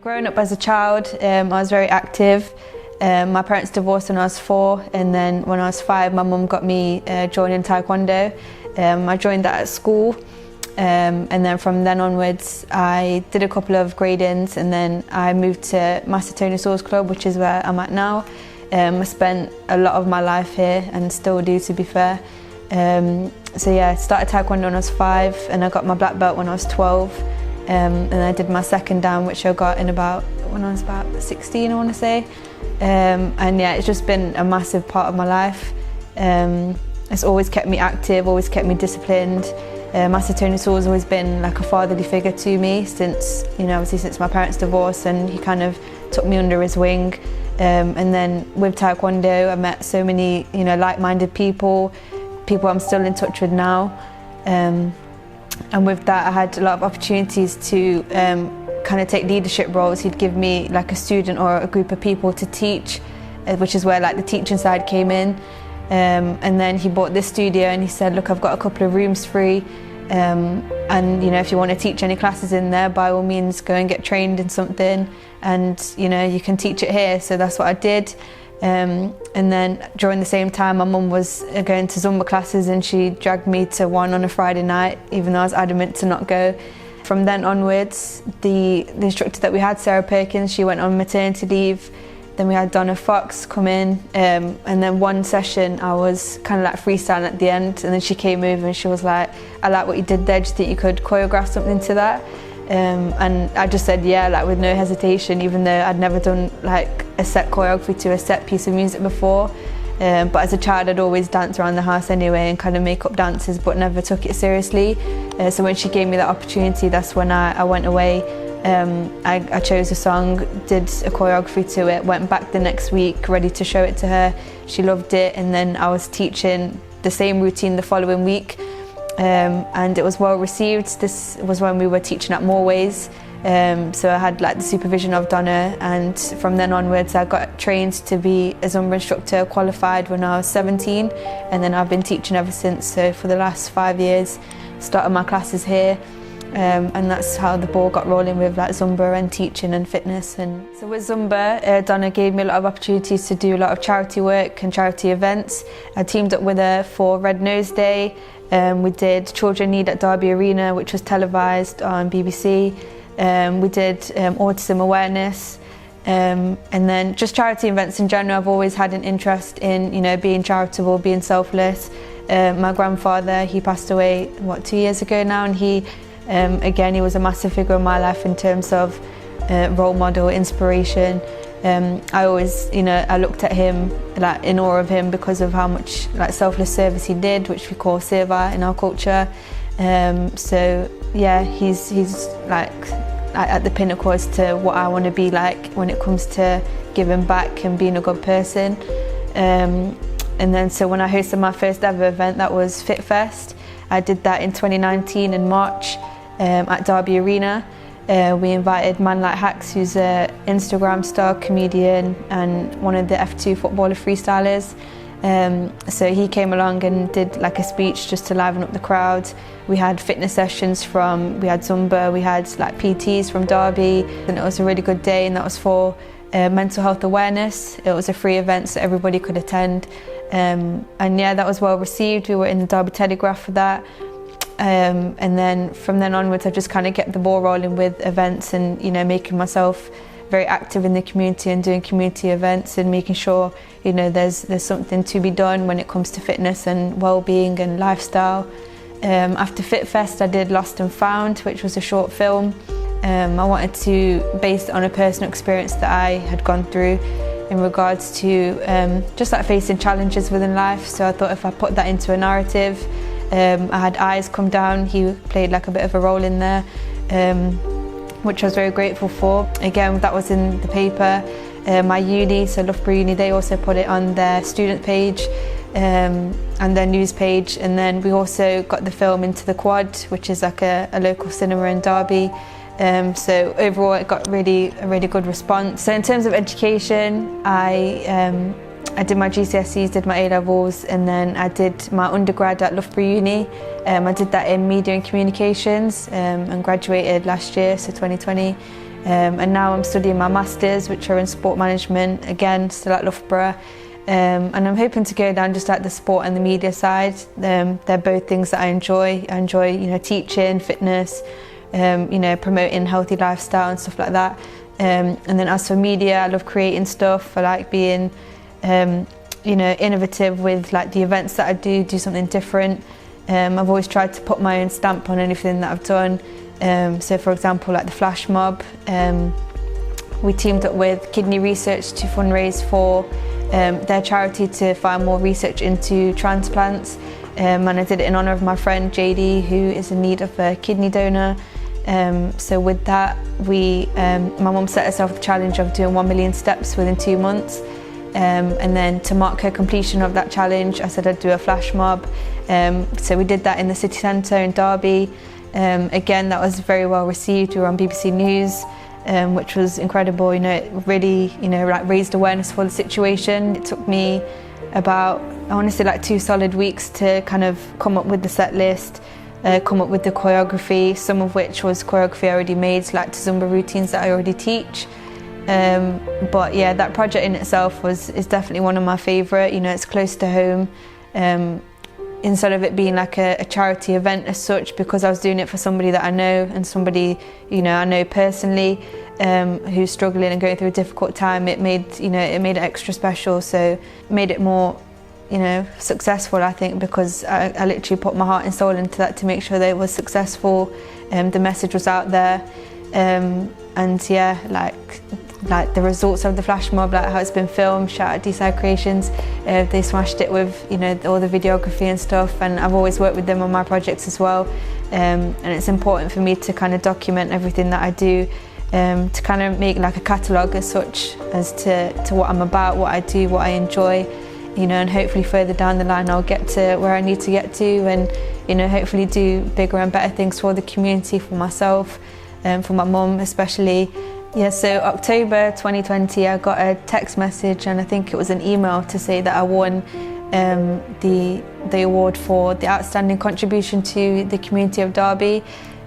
Growing up as a child, I was very active. My parents divorced when I was 4, and then when I was 5, my mum got me joining Taekwondo. I joined that at school, and then from then onwards I did a couple of grade-ins, and then I moved to Master Tony Swords Club, which is where I'm at now. I spent a lot of my life here and still do, to be fair. So yeah, I started Taekwondo when I was 5 and I got my black belt when I was 12. And I did my second dan, which I got when I was about 16, I want to say. And yeah, it's just been a massive part of my life. It's always kept me active, always kept me disciplined. Master Tony Swords has always been like a fatherly figure to me since, obviously since my parents' divorce, and he kind of took me under his wing. And then with Taekwondo, I met so many, like-minded people I'm still in touch with now. And with that, I had a lot of opportunities to kind of take leadership roles. He'd give me like a student or a group of people to teach, which is where like the teaching side came in. And then he bought this studio and he said, look, I've got a couple of rooms free. And if you want to teach any classes in there, by all means, go and get trained in something. And you can teach it here. So that's what I did. And then during the same time, my mum was going to Zumba classes, and she dragged me to one on a Friday night, even though I was adamant to not go. From then onwards, the instructor that we had, Sarah Perkins, she went on maternity leave. Then we had Donna Fox come in, and then one session I was kind of like freestyling at the end, and then she came over and she was like, I like what you did there, do you think you could choreograph something to that? And I just said yeah, like with no hesitation, even though I'd never done like a set choreography to a set piece of music before. But as a child, I'd always dance around the house anyway and kind of make up dances, but never took it seriously. So when she gave me that opportunity, that's when I went away. I chose a song, did a choreography to it, went back the next week ready to show it to her. She loved it, and then I was teaching the same routine the following week. And it was well received. This was when we were teaching at Moorways. So I had like the supervision of Donna, and from then onwards I got trained to be a Zumba instructor, qualified when I was 17, and then I've been teaching ever since. So for the last 5 years, started my classes here, and that's how the ball got rolling with like Zumba and teaching and fitness. And so with Zumba, Donna gave me a lot of opportunities to do a lot of charity work and charity events. I teamed up with her for Red Nose Day. We did Children Need at Derby Arena, which was televised on BBC. We did autism awareness, and then just charity events in general. I've always had an interest in, being charitable, being selfless. My grandfather, he passed away, 2 years ago now, and he was a massive figure in my life in terms of role model, inspiration. I always, I looked at him like in awe of him because of how much like selfless service he did, which we call seva in our culture. So yeah, he's like at the pinnacle as to what I want to be like when it comes to giving back and being a good person. And then so when I hosted my first ever event, that was Fit Fest. I did that in 2019 in March at Derby Arena. We invited Man Like Hacks, who's an Instagram star, comedian, and one of the F2 footballer freestylers. So he came along and did like a speech just to liven up the crowd. We had fitness sessions we had Zumba, we had like PTs from Derby, and it was a really good day, and that was for mental health awareness. It was a free event so everybody could attend. And yeah, that was well received. We were in the Derby Telegraph for that. And then from then onwards, I just kind of kept the ball rolling with events and, making myself very active in the community and doing community events and making sure, there's something to be done when it comes to fitness and well-being and lifestyle. After Fit Fest, I did Lost and Found, which was a short film. I wanted to base it on a personal experience that I had gone through in regards to just like facing challenges within life. So I thought if I put that into a narrative, I had Eyes come down. He played like a bit of a role in there, which I was very grateful for. Again, that was in the paper. My uni, so Loughborough Uni, they also put it on their student page and their news page. And then we also got the film into the Quad, which is like a local cinema in Derby. So overall, it got a really good response. So in terms of education, I did my GCSEs, did my A-levels, and then I did my undergrad at Loughborough Uni. I did that in media and communications and graduated last year, so 2020. and now I'm studying my masters, which are in sport management, again still at Loughborough. And I'm hoping to go down just like the sport and the media side. They're both things that I enjoy. I enjoy, teaching, fitness, promoting healthy lifestyle and stuff like that. And then as for media, I love creating stuff. I like being, innovative with like the events that I do something different. I've always tried to put my own stamp on anything that I've done. So for example, like the flash mob, we teamed up with Kidney Research to fundraise for their charity to find more research into transplants. And I did it in honour of my friend JD, who is in need of a kidney donor. So with that, my mum set herself the challenge of doing 1 million steps within 2 months. And then to mark her completion of that challenge, I said I'd do a flash mob. So we did that in the city centre in Derby. Again, that was very well received. We were on BBC News, which was incredible. It really, raised awareness for the situation. It took me about, I want to say, like 2 solid weeks to kind of come up with the set list, come up with the choreography, some of which was choreography I already made, like to Zumba routines that I already teach. But yeah, that project in itself is definitely one of my favourite. It's close to home. Instead of it being like a charity event as such, because I was doing it for somebody that I know and somebody I know personally, who's struggling and going through a difficult time, it made it extra special. So it made it more successful, I think, because I literally put my heart and soul into that to make sure that it was successful. The message was out there, and yeah, like the results of the flash mob, like how it's been filmed, shout out Decide Creations, they smashed it with all the videography and stuff, and I've always worked with them on my projects as well, and it's important for me to kind of document everything that I do, to kind of make like a catalogue as such as to what I'm about, what I do, what I enjoy, and hopefully further down the line I'll get to where I need to get to, and hopefully do bigger and better things for the community, for myself, for my mum especially. Yeah, so October 2020 I got a text message, and I think it was an email, to say that I won the award for the outstanding contribution to the community of Derby.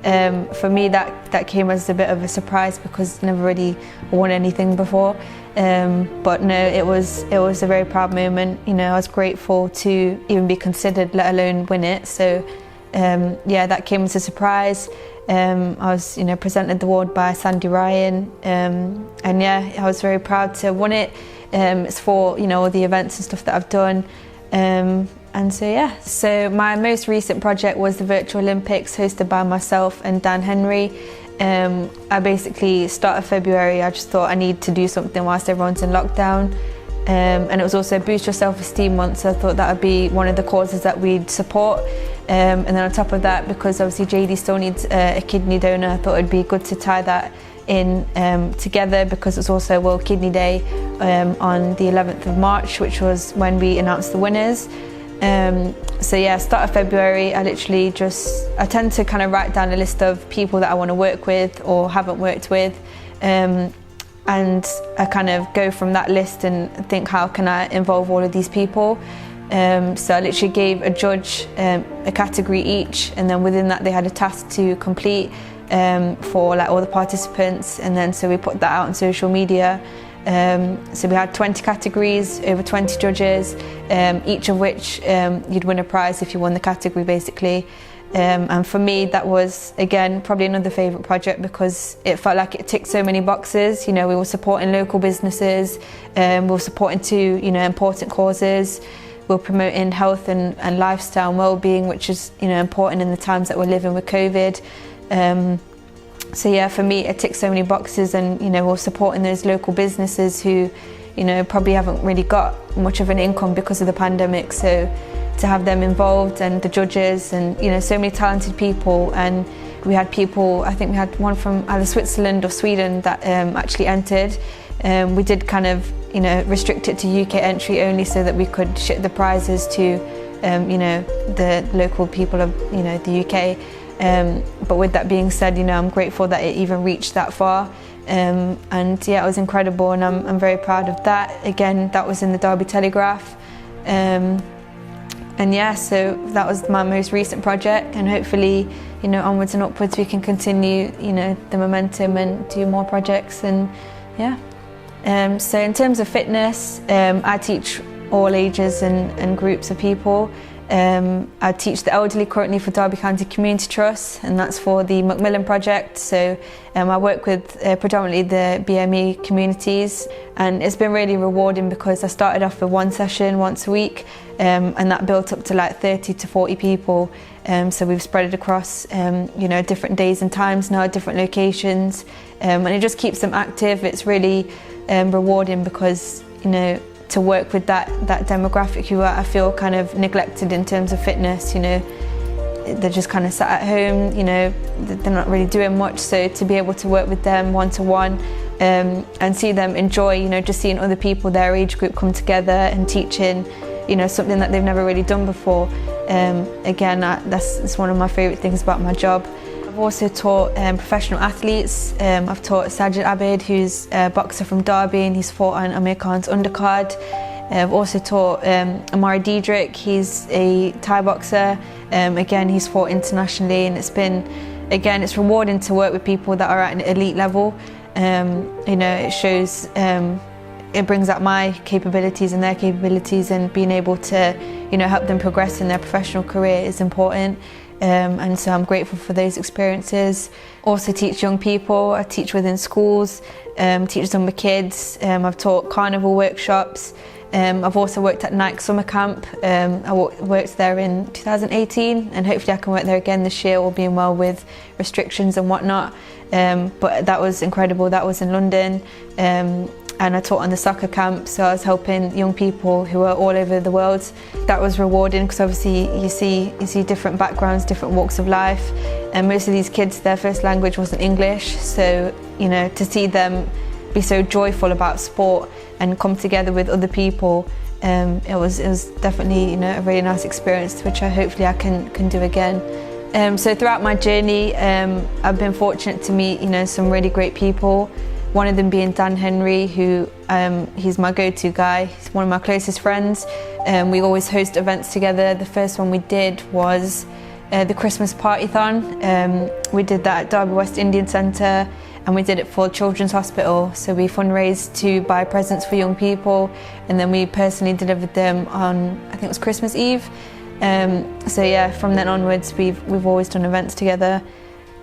For me that came as a bit of a surprise, because I never really won anything before. But no, it was a very proud moment. I was grateful to even be considered, let alone win it. So yeah, that came as a surprise. I was presented the award by Sandy Ryan, and yeah, I was very proud to have won it. It's for all the events and stuff that I've done, and so yeah. So my most recent project was the Virtual Olympics, hosted by myself and Dan Henry. I basically, start of February, I just thought I need to do something whilst everyone's in lockdown. And it was also Boost Your Self-Esteem Month, so I thought that would be one of the causes that we'd support. And then on top of that, because obviously JD still needs a kidney donor, I thought it'd be good to tie that in together, because it's also World Kidney Day on the 11th of March, which was when we announced the winners. So yeah, start of February, I tend to kind of write down a list of people that I want to work with or haven't worked with. And I kind of go from that list and think, how can I involve all of these people? So I literally gave a judge a category each, and then within that they had a task to complete for like all the participants, and then so we put that out on social media. So we had 20 categories, over 20 judges, each of which you'd win a prize if you won the category, basically. And for me, that was, again, probably another favourite project, because it felt like it ticked so many boxes. We were supporting local businesses, we were supporting two important causes. We were promoting health and lifestyle and well-being, which is important in the times that we're living with COVID. So yeah, for me, it ticks so many boxes, and we're supporting those local businesses who probably haven't really got much of an income because of the pandemic. So to have them involved, and the judges, and so many talented people. And we had people, I think we had one from either Switzerland or Sweden that actually entered. We did kind of restrict it to UK entry only, so that we could ship the prizes to the local people of the UK. But with that being said, I'm grateful that it even reached that far. And yeah, it was incredible, and I'm very proud of that. Again, that was in the Derby Telegraph. And yeah, so that was my most recent project, and hopefully, onwards and upwards we can continue, the momentum and do more projects. And yeah. So in terms of fitness, I teach all ages and groups of people. I teach the elderly currently for Derby County Community Trust, and that's for the Macmillan project. So I work with predominantly the BME communities, and it's been really rewarding because I started off with one session once a week, and that built up to like 30 to 40 people. So we've spread it across different days and times now, different locations, and it just keeps them active. It's really rewarding because to work with that demographic who I feel kind of neglected in terms of fitness. They're just kind of sat at home, they're not really doing much. So to be able to work with them one-to-one and see them enjoy, just seeing other people their age group come together and teaching, something that they've never really done before. Again, that's one of my favourite things about my job. I've also taught professional athletes. I've taught Sajid Abid, who's a boxer from Derby, and he's fought on Amir Khan's undercard. I've also taught Amari Diedrich. He's a Thai boxer. Again, he's fought internationally, and it's rewarding to work with people that are at an elite level. It shows, it brings out my capabilities and their capabilities, and being able to, help them progress in their professional career is important. And so I'm grateful for those experiences. Also teach young people. I teach within schools, teach them with kids. I've taught carnival workshops. I've also worked at Nike Summer Camp. I worked there in 2018, and hopefully I can work there again this year, all being well with restrictions and whatnot. But that was incredible. That was in London. And I taught on the soccer camp, so I was helping young people who are all over the world. That was rewarding because obviously you see different backgrounds, different walks of life, and most of these kids, their first language wasn't English. So to see them be so joyful about sport and come together with other people, it was definitely a really nice experience, which hopefully I can do again. So throughout my journey, I've been fortunate to meet some really great people. One of them being Dan Henry, who he's my go-to guy. He's one of my closest friends. We always host events together. The first one we did was the Christmas Party-thon. We did that at Derby West Indian Centre, and we did it for Children's Hospital. So we fundraised to buy presents for young people, and then we personally delivered them on, I think it was Christmas Eve. So yeah, from then onwards, we've always done events together.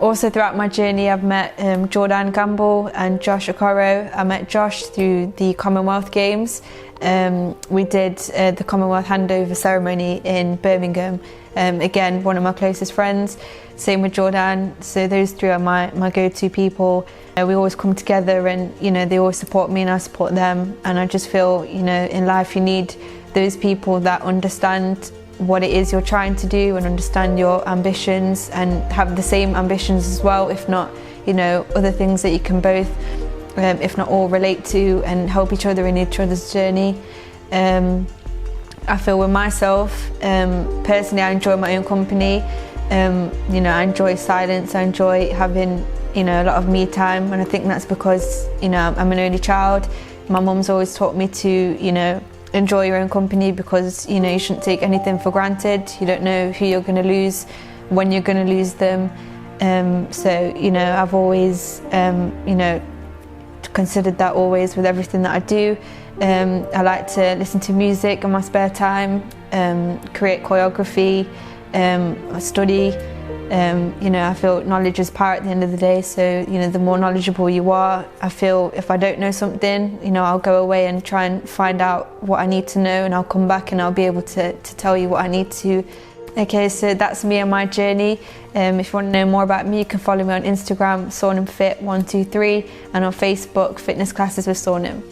Also throughout my journey, I've met Jordan Gamble and Josh Okoro. I met Josh through the Commonwealth Games. We did the Commonwealth handover ceremony in Birmingham. Again, one of my closest friends. Same with Jordan. So those three are my go-to people. We always come together, and they always support me and I support them. And I just feel in life you need those people that understand what it is you're trying to do and understand your ambitions and have the same ambitions as well, if not other things that you can both if not all relate to, and help each other in each other's journey. I feel with myself, personally I enjoy my own company. I enjoy silence, I enjoy having a lot of me time, and I think that's because I'm an only child. My mum's always taught me to enjoy your own company, because you shouldn't take anything for granted. You don't know who you're going to lose, when you're going to lose them. So I've always considered that always with everything that I do. I like to listen to music in my spare time, create choreography, study. I feel knowledge is power at the end of the day, so the more knowledgeable you are, I feel if I don't know something, I'll go away and try and find out what I need to know, and I'll come back and I'll be able to tell you what I need to. Okay, so that's me and my journey. If you want to know more about me, you can follow me on Instagram, SonamFit123, and on Facebook, Fitness Classes with Sonam.